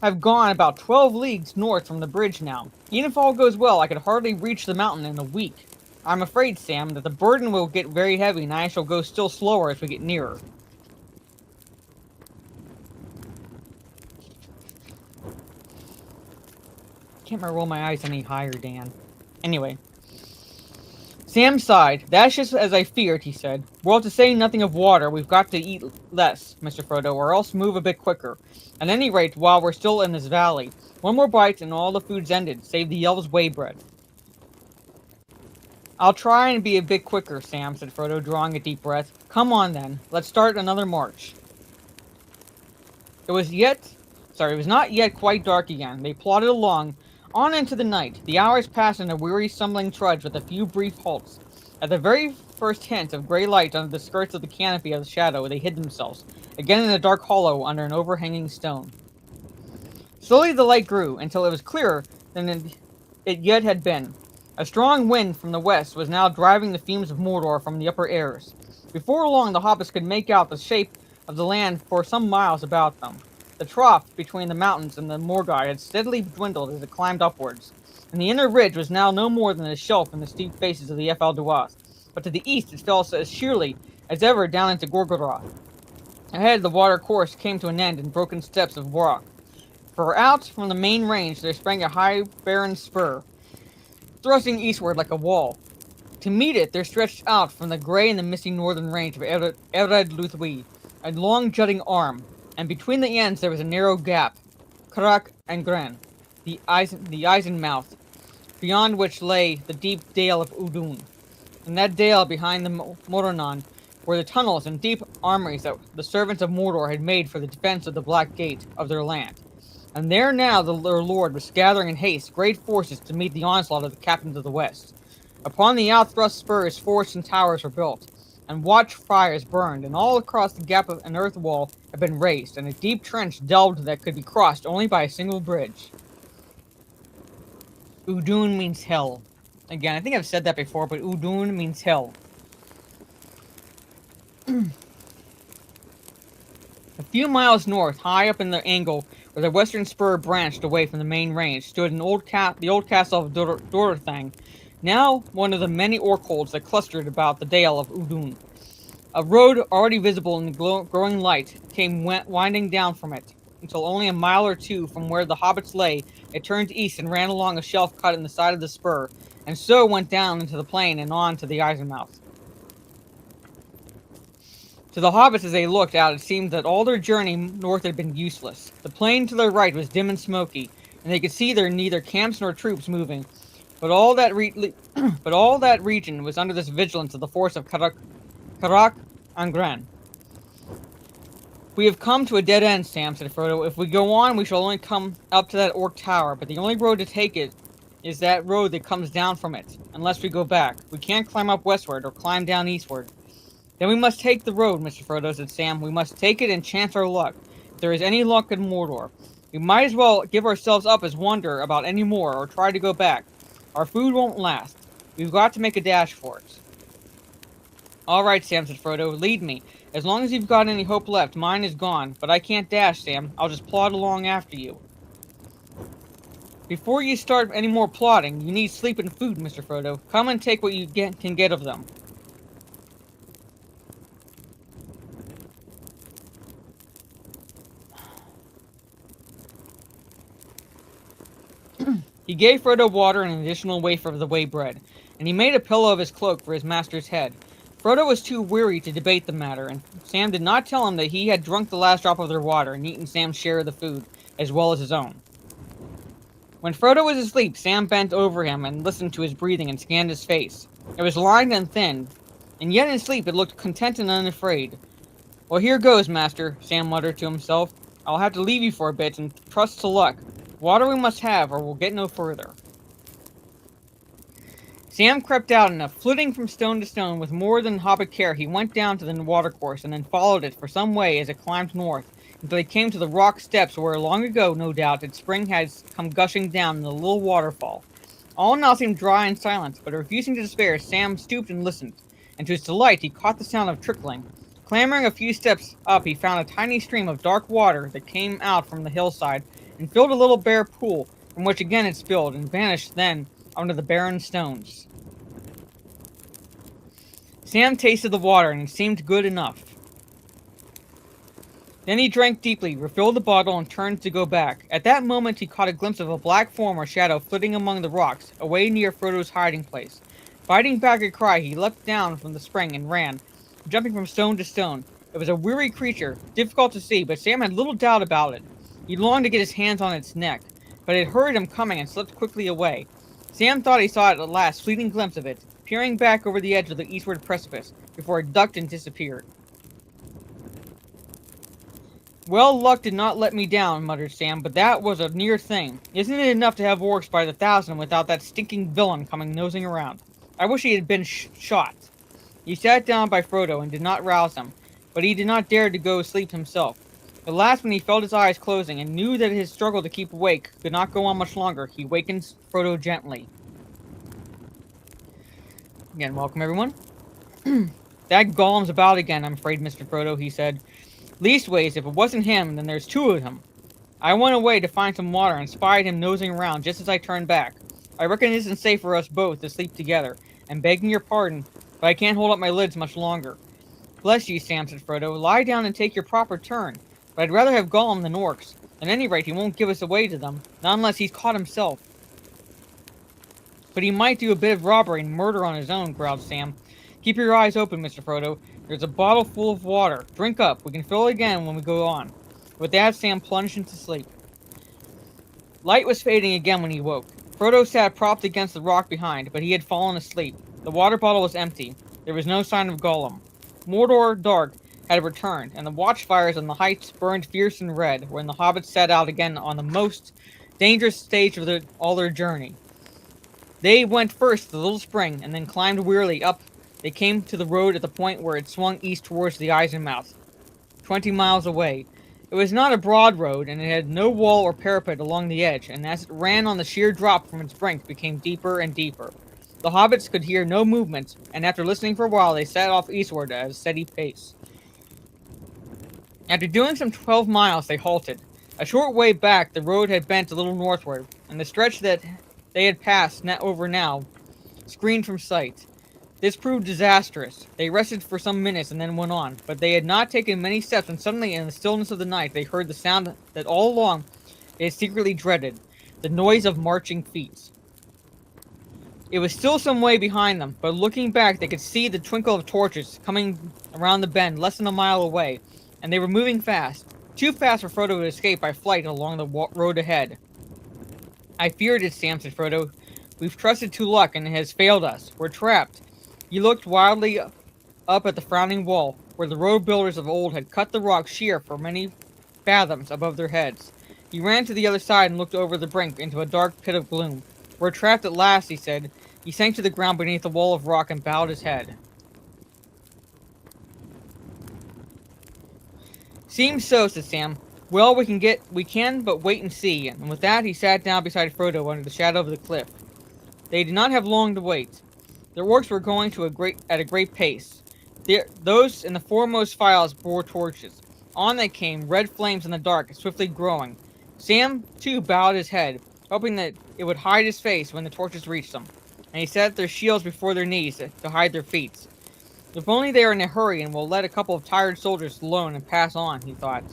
have gone about 12 leagues north from the bridge now. Even if all goes well, I could hardly reach the mountain in a week. I'm afraid, Sam, that the burden will get very heavy and I shall go still slower as we get nearer. Can't roll my eyes any higher, Dan. Anyway. Sam sighed. That's just as I feared, he said. Well, to say nothing of water, we've got to eat less, Mr. Frodo, or else move a bit quicker. At any rate, while we're still in this valley, one more bite and all the food's ended, save the elves' way bread. I'll try and be a bit quicker, Sam, said Frodo, drawing a deep breath. Come on, then. Let's start another march. It was not yet quite dark again. They plodded along, on into the night. The hours passed in a weary, stumbling trudge with a few brief halts. At the very first hint of gray light under the skirts of the canopy of the shadow, they hid themselves, again in a dark hollow under an overhanging stone. Slowly the light grew, until it was clearer than it yet had been. A strong wind from the west was now driving the fumes of Mordor from the upper airs. Before long, the hobbits could make out the shape of the land for some miles about them. The trough between the mountains and the Morgai had steadily dwindled as it climbed upwards, and the inner ridge was now no more than a shelf in the steep faces of the Efal Duath, but to the east it fell as sheerly as ever down into Gorgoroth. Ahead, the water course came to an end in broken steps of rock. For out from the main range there sprang a high, barren spur, thrusting eastward like a wall. To meet it, there stretched out from the grey and the misty northern range of Ered Luthwi, a long jutting arm, and between the ends there was a narrow gap, Carak and Gren, the Eisenmouth, beyond which lay the deep dale of Udun. In that dale behind the Moronon were the tunnels and deep armories that the servants of Mordor had made for the defense of the Black Gate of their land. And there now their lord was gathering in haste great forces to meet the onslaught of the captains of the West. Upon the outthrust spurs forts and towers were built, and watch fires burned, and all across the gap of an earth wall had been raised, and a deep trench delved that could be crossed only by a single bridge. Udun means hell. Again, I think I've said that before, but Udun means hell. A few miles north, high up in the angle where the western spur branched away from the main range, stood the old castle of Dorothang, now one of the many orkholds that clustered about the dale of Udun. A road already visible in the growing light came winding down from it, until only a mile or two from where the hobbits lay, it turned east and ran along a shelf cut in the side of the spur, and so went down into the plain and on to the Eisenmouth. To the hobbits as they looked out, it seemed that all their journey north had been useless. The plain to their right was dim and smoky, and they could see there neither camps nor troops moving, but all that region was under this vigilance of the force of Carak and Gren. We have come to a dead end, Sam, said Frodo. If we go on, we shall only come up to that orc tower, but the only road to take it is that road that comes down from it, unless we go back. We can't climb up westward or climb down eastward. Then we must take the road, Mr. Frodo, said Sam. We must take it and chance our luck. If there is any luck in Mordor. We might as well give ourselves up as wonder about any more, or try to go back. Our food won't last. We've got to make a dash for it. All right, Sam, said Frodo. Lead me. As long as you've got any hope left, mine is gone. But I can't dash, Sam. I'll just plod along after you. Before you start any more plodding, you need sleep and food, Mr. Frodo. Come and take what you can get of them. He gave Frodo water and an additional wafer of the way bread, and he made a pillow of his cloak for his master's head. Frodo was too weary to debate the matter, and Sam did not tell him that he had drunk the last drop of their water and eaten Sam's share of the food, as well as his own. When Frodo was asleep, Sam bent over him and listened to his breathing and scanned his face. It was lined and thin, and yet in sleep it looked content and unafraid. Well, here goes, master, Sam muttered to himself. I'll have to leave you for a bit and trust to luck. Water we must have, or we'll get no further. Sam crept out, and flitting from stone to stone with more than hobbit care, he went down to the watercourse and then followed it for some way as it climbed north, until he came to the rock steps where long ago, no doubt, its spring had come gushing down in a little waterfall. All now seemed dry and silent, but refusing to despair, Sam stooped and listened, and to his delight, he caught the sound of trickling. Clambering a few steps up, he found a tiny stream of dark water that came out from the hillside and filled a little bare pool, from which again it spilled and vanished then under the barren stones. Sam tasted the water, and it seemed good enough. Then he drank deeply, refilled the bottle, and turned to go back. At that moment he caught a glimpse of a black form or shadow flitting among the rocks, away near Frodo's hiding place. Fighting back a cry, he leapt down from the spring and ran, jumping from stone to stone. It was a weary creature, difficult to see, but Sam had little doubt about it. He longed to get his hands on its neck, but it heard him coming and slipped quickly away. Sam thought he saw at last, fleeting glimpse of it, peering back over the edge of the eastward precipice, before it ducked and disappeared. Well, luck did not let me down, muttered Sam, but that was a near thing. Isn't it enough to have orcs by the thousand without that stinking villain coming nosing around? I wish he had been shot. He sat down by Frodo and did not rouse him, but he did not dare to go to sleep himself. At last, when he felt his eyes closing and knew that his struggle to keep awake could not go on much longer, he wakened Frodo gently. Again, welcome everyone. That Gollum's about again, I'm afraid, Mr. Frodo, he said. Leastways, if it wasn't him, then there's two of him. I went away to find some water and spied him nosing around just as I turned back. I reckon it isn't safe for us both to sleep together, and begging your pardon, but I can't hold up my lids much longer. Bless you, Sam, said Frodo. Lie down and take your proper turn. But I'd rather have Gollum than orcs. At any rate, he won't give us away to them, not unless he's caught himself. But he might do a bit of robbery and murder on his own, growled Sam. Keep your eyes open, Mr. Frodo. There's a bottle full of water. Drink up. We can fill it again when we go on. With that, Sam plunged into sleep. Light was fading again when he woke. Frodo sat propped against the rock behind, but he had fallen asleep. The water bottle was empty. There was no sign of Gollum. Mordor dark had returned, and the watchfires on the heights burned fierce and red when the hobbits set out again on the most dangerous stage of all their journey. They went first to the little spring, and then climbed wearily up. They came to the road at the point where it swung east towards the Eisenmouth, 20 miles away. It was not a broad road, and it had no wall or parapet along the edge, and as it ran on the sheer drop from its brink, became deeper and deeper. The hobbits could hear no movement, and after listening for a while, they set off eastward at a steady pace. After doing some 12 miles, they halted. A short way back, the road had bent a little northward, and the stretch that they had passed over now screened from sight. This proved disastrous. They rested for some minutes and then went on, but they had not taken many steps when suddenly in the stillness of the night they heard the sound that all along they had secretly dreaded, the noise of marching feet. It was still some way behind them, but looking back they could see the twinkle of torches coming around the bend less than a mile away, and they were moving fast, too fast for Frodo to escape by flight along the road ahead. I feared it, Sam, said Frodo. We've trusted to luck and it has failed us. We're trapped. He looked wildly up at the frowning wall, where the road builders of old had cut the rock sheer for many fathoms above their heads. He ran to the other side and looked over the brink into a dark pit of gloom. We're trapped at last, he said. He sank to the ground beneath the wall of rock and bowed his head. Seems so, said Sam. Well, we can but wait and see. And with that, he sat down beside Frodo under the shadow of the cliff. They did not have long to wait. The orcs were going at a great pace. Those in the foremost files bore torches. On they came, red flames in the dark, swiftly growing. Sam, too, bowed his head, hoping that it would hide his face when the torches reached them, and he set their shields before their knees to hide their feet. If only they are in a hurry and will let a couple of tired soldiers alone and pass on, he thought.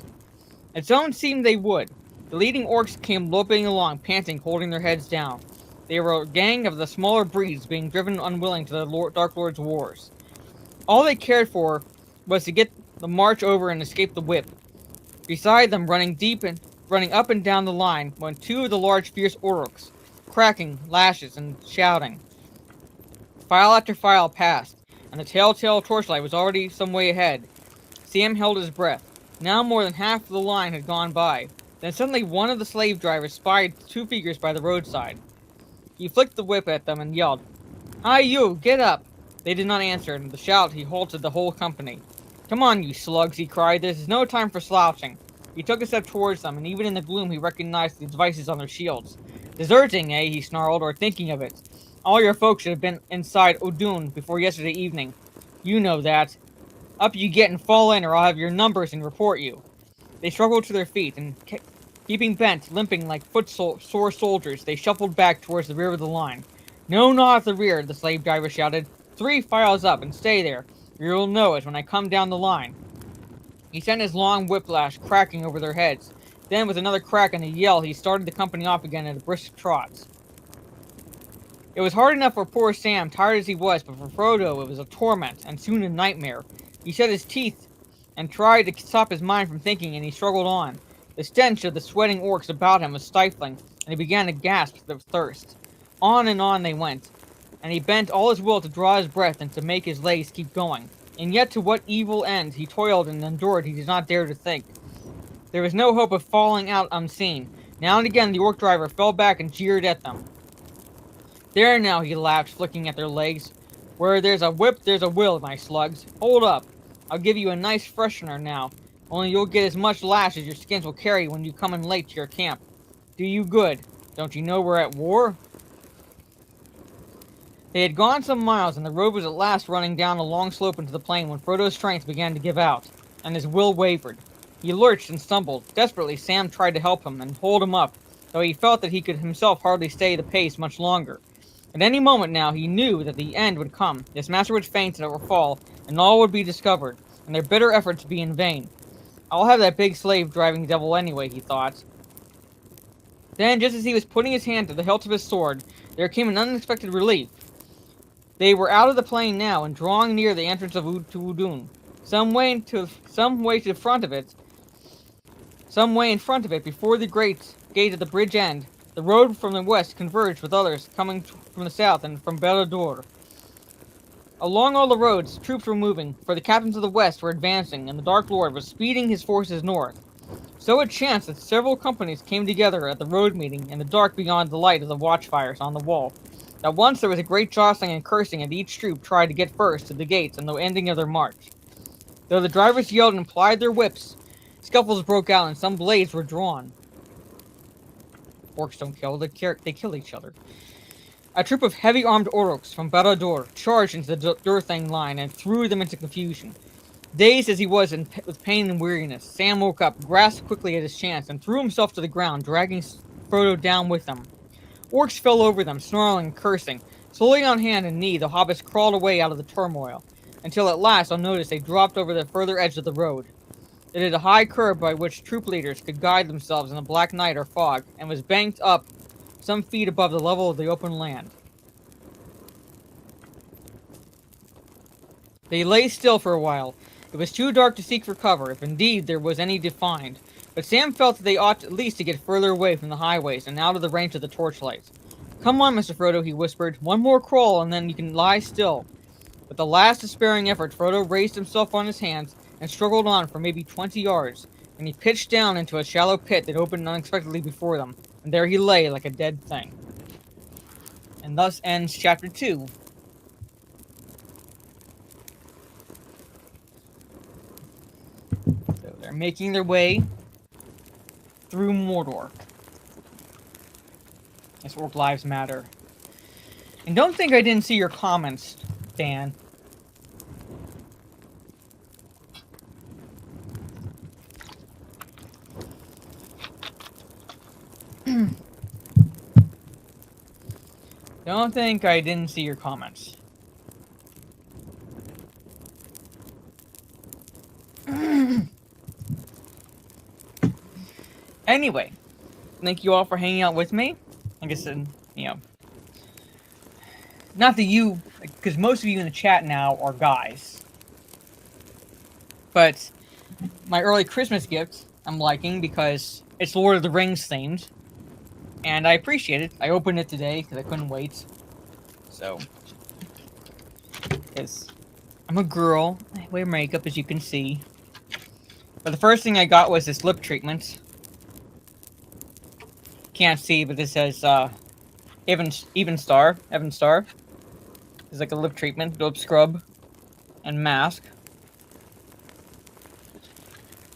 It soon seemed they would. The leading orcs came loping along, panting, holding their heads down. They were a gang of the smaller breeds being driven unwilling to the Dark Lord's wars. All they cared for was to get the march over and escape the whip. Beside them, running up and down the line, went two of the large fierce orcs, cracking lashes and shouting. File after file passed, and the telltale torchlight was already some way ahead. Sam held his breath. Now more than half of the line had gone by. Then suddenly one of the slave drivers spied two figures by the roadside. He flicked the whip at them and yelled, "Hi, you! Get up!" They did not answer, and with the shout he halted the whole company. "Come on, you slugs!" he cried. "This is no time for slouching." He took a step towards them, and even in the gloom he recognized the devices on their shields. "Deserting, eh?" he snarled, "or thinking of it. All your folks should have been inside Odun before yesterday evening. You know that. Up you get and fall in, or I'll have your numbers and report you. They struggled to their feet, and keeping bent, limping like sore soldiers, they shuffled back towards the rear of the line. No, not at the rear, the slave driver shouted. 3 files up, and stay there. You'll know it when I come down the line. He sent his long whiplash cracking over their heads. Then, with another crack and a yell, he started the company off again at a brisk trot. It was hard enough for poor Sam, tired as he was, but for Frodo it was a torment, and soon a nightmare. He set his teeth and tried to stop his mind from thinking, and he struggled on. The stench of the sweating orcs about him was stifling, and he began to gasp with thirst. On and on they went, and he bent all his will to draw his breath and to make his legs keep going. And yet to what evil end he toiled and endured he did not dare to think. There was no hope of falling out unseen. Now and again the orc driver fell back and jeered at them. There now, he laughed, flicking at their legs. Where there's a whip, there's a will, my slugs. Hold up. I'll give you a nice freshener now. Only you'll get as much lash as your skins will carry when you come in late to your camp. Do you good. Don't you know we're at war? They had gone some miles, and the road was at last running down a long slope into the plain when Frodo's strength began to give out, and his will wavered. He lurched and stumbled. Desperately, Sam tried to help him and hold him up, though he felt that he could himself hardly stay the pace much longer. At any moment now, he knew that the end would come. His master would faint or fall, and all would be discovered, and their bitter efforts be in vain. I'll have that big slave-driving devil anyway, he thought. Then, just as he was putting his hand to the hilt of his sword, there came an unexpected relief. They were out of the plain now, and drawing near the entrance of Udun. Some way in front of it, before the great gate at the bridge end, the road from the west converged with others coming from the south and from Bedtime. Along all the roads, troops were moving, for the captains of the west were advancing, and the Dark Lord was speeding his forces north. So it chanced that several companies came together at the road meeting in the dark beyond the light of the watchfires on the wall. At once there was a great jostling and cursing, and each troop tried to get first to the gates and the ending of their march. Though the drivers yelled and plied their whips, scuffles broke out and some blades were drawn. Orcs don't kill, they kill each other. A troop of heavy-armed Orcs from Bedtime charged into the Durthang line and threw them into confusion. Dazed as he was with pain and weariness, Sam woke up, grasped quickly at his chance, and threw himself to the ground, dragging Frodo down with him. Orcs fell over them, snarling and cursing. Slowly on hand and knee, the hobbits crawled away out of the turmoil, until at last, unnoticed, they dropped over the further edge of the road. It had a high curve by which troop leaders could guide themselves in the black night or fog, and was banked up some feet above the level of the open land. They lay still for a while. It was too dark to seek for cover, if indeed there was any to find, but Sam felt that they ought at least to get further away from the highways and out of the range of the torchlights. Come on, Mr. Frodo, he whispered. One more crawl, and then you can lie still. With a last despairing effort, Frodo raised himself on his hands and struggled on for maybe 20 yards, when he pitched down into a shallow pit that opened unexpectedly before them, and there he lay like a dead thing. And thus ends Chapter 2. So they're making their way through Mordor. As Orc Lives Matter. And don't think I didn't see your comments, Dan. Don't think I didn't see your comments. Anyway, thank you all for hanging out with me. Like I said, not that you, because most of you in the chat now are guys. But my early Christmas gift I'm liking because it's Lord of the Rings themed. And I appreciate it. I opened it today because I couldn't wait. So, because I'm a girl, I wear makeup as you can see. But the first thing I got was this lip treatment. Can't see, but this says Even Star. It's like a lip treatment, lip scrub, and mask.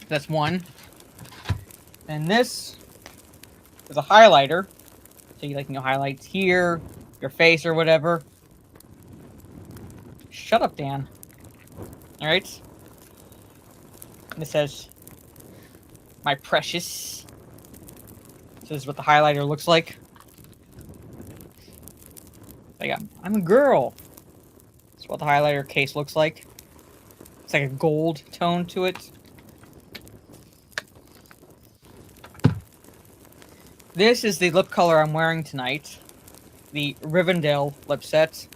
That's one. And this is a highlighter. So you highlights here, your face or whatever. Shut up, Dan. Alright? And it says, my precious. This is what the highlighter looks like. I'm a girl. That's what the highlighter case looks like. It's like a gold tone to it. This is the lip color I'm wearing tonight. The Rivendell lip set.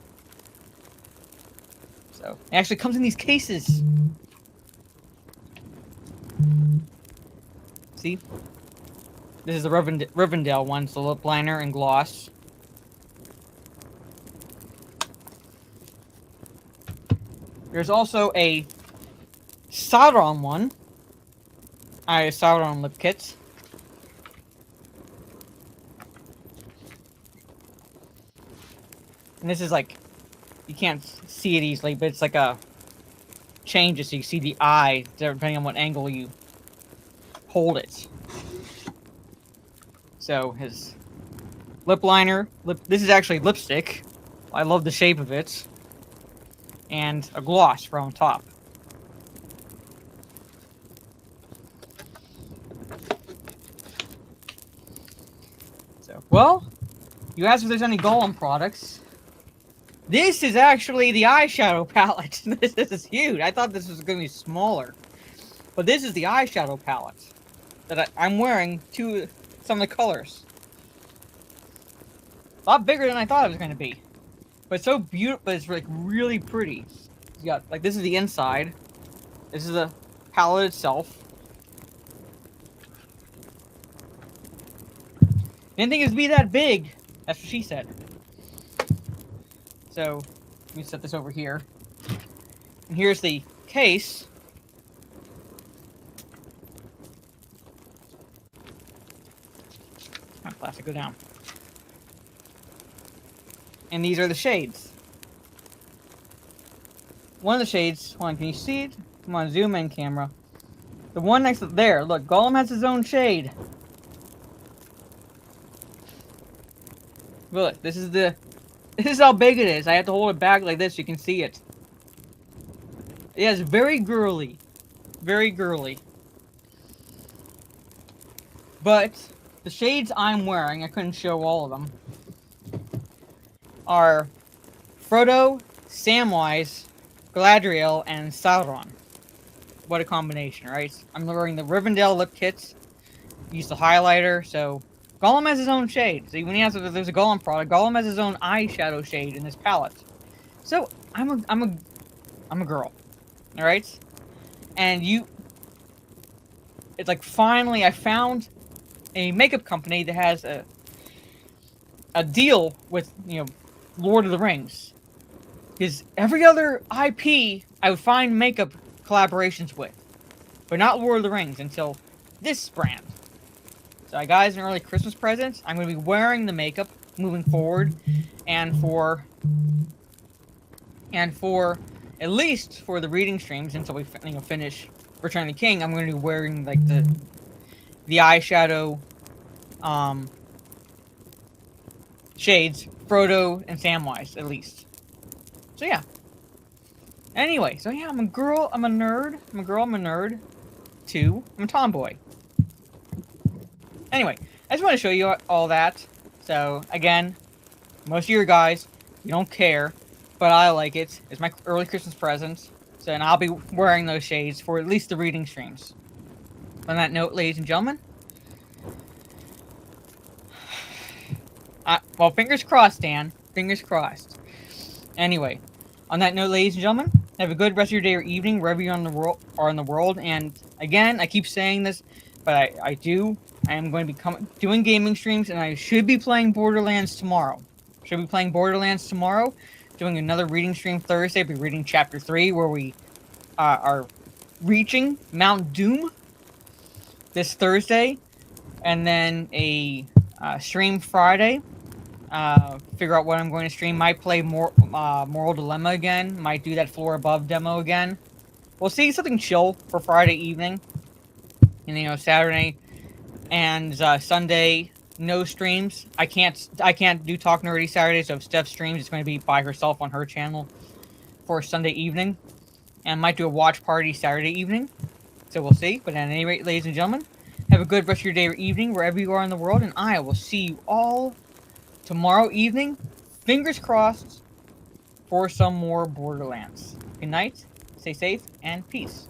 So, it actually comes in these cases. See? This is the Rivendell one, so lip liner and gloss. There's also a Sauron one. Sauron lip kit. And this is like, you can't see it easily, but it's like a changes so you see the eye depending on what angle you hold it. So his lip liner, this is actually lipstick. I love the shape of it. And a gloss for on top. So, well, you asked if there's any Gollum products. This is actually the eyeshadow palette. This is huge. I thought this was going to be smaller. But this is the eyeshadow palette that I'm wearing to some of the colors. A lot bigger than I thought it was going to be. But it's so beautiful, but it's like really pretty. You got, like, this is the inside. This is the palette itself. Didn't think it would be that big. That's what she said. So, let me set this over here. And here's the case. Plastic, go down. And these are the shades. One of the shades, hold on, can you see it? Come on, zoom in, camera. The one next to there, look, Gollum has his own shade. Look, this is how big it is. I have to hold it back like this so you can see it. Yeah, it's very girly. Very girly. But the shades I'm wearing, I couldn't show all of them, are Frodo, Samwise, Galadriel, and Sauron. What a combination, right? I'm wearing the Rivendell lip kits. Use the highlighter, so Gollum has his own shade. So when he asks if there's a Gollum product, Gollum has his own eyeshadow shade in his palette. So I'm a girl, all right? And it's like finally I found a makeup company that has a deal with, you know, Lord of the Rings. Because every other IP I would find makeup collaborations with, but not Lord of the Rings until this brand. So I got as an early Christmas present. I'm going to be wearing the makeup moving forward, and for at least for the reading streams until we finish Return of the King, I'm going to be wearing like the eyeshadow shades, Frodo and Samwise, at least. So yeah. Anyway, so yeah, I'm a girl, I'm a nerd. I'm a girl, I'm a nerd. 2, I'm a tomboy. Anyway, I just want to show you all that. So, again, most of you guys, you don't care, but I like it. It's my early Christmas present. So, and I'll be wearing those shades for at least the reading streams. On that note, ladies and gentlemen, well, fingers crossed, Dan. Fingers crossed. Anyway, on that note, ladies and gentlemen, have a good rest of your day or evening, wherever you are in the world. And again, I keep saying this, but I am going to be doing gaming streams, and I should be playing Borderlands tomorrow. Doing another reading stream Thursday. I'll be reading Chapter 3, where we are reaching Mount Doom this Thursday. And then a stream Friday. Figure out what I'm going to stream. Might play Moral Dilemma again. Might do that Floor Above demo again. We'll see, something chill for Friday evening. And, you know, Saturday and Sunday, no streams. I can't do Talk Nerdy Saturday, so if Steph streams, it's going to be by herself on her channel for Sunday evening. and might do a watch party Saturday evening. So we'll see. But at any rate, ladies and gentlemen, have a good rest of your day or evening wherever you are in the world, and I will see you all tomorrow evening. Fingers crossed for some more Borderlands. Good night, stay safe, and peace.